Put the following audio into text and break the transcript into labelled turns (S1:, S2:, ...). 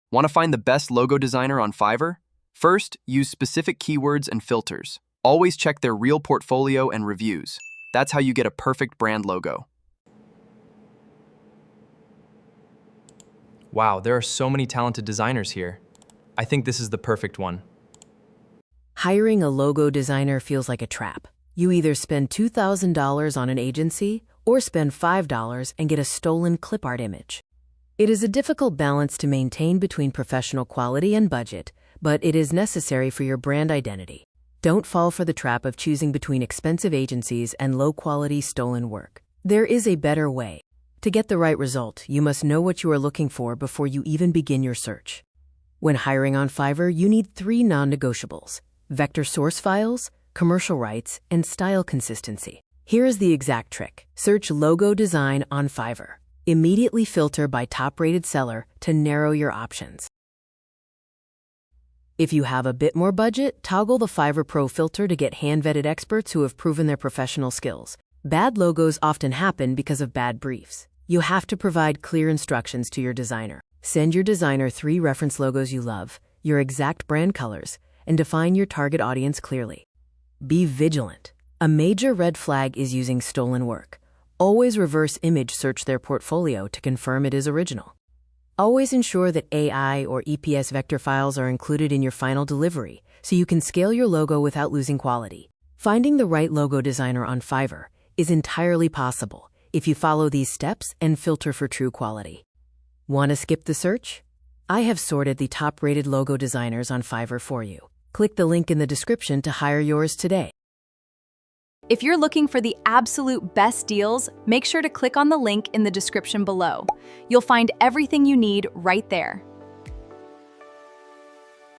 S1: Want to find the best logo designer on Fiverr? First, use specific keywords and filters. Always check their real portfolio and reviews. That's how you get a perfect brand logo.
S2: Wow, there are so many talented designers here. I think this is the perfect one.
S3: Hiring a logo designer feels like a trap. You either spend $2,000 on an agency or spend $5 and get a stolen clipart image. It is a difficult balance to maintain between professional quality and budget, but it is necessary for your brand identity. Don't fall for the trap of choosing between expensive agencies and low-quality stolen work. There is a better way. To get the right result, you must know what you are looking for before you even begin your search. When hiring on Fiverr, you need 3 non-negotiables: vector source files, commercial rights, and style consistency. Here is the exact trick. Search logo design on Fiverr. Immediately filter by top-rated seller to narrow your options. If you have a bit more budget, toggle the Fiverr Pro filter to get hand-vetted experts who have proven their professional skills. Bad logos often happen because of bad briefs. You have to provide clear instructions to your designer. Send your designer 3 reference logos you love, your exact brand colors, and define your target audience clearly. Be vigilant. A major red flag is using stolen work. Always reverse image search their portfolio to confirm it is original. Always ensure that AI or EPS vector files are included in your final delivery so you can scale your logo without losing quality. Finding the right logo designer on Fiverr is entirely possible if you follow these steps and filter for true quality. Want to skip the search? I have sorted the top-rated logo designers on Fiverr for you. Click the link in the description to hire yours today.
S4: If you're looking for the absolute best deals, make sure to click on the link in the description below. You'll find everything you need right there.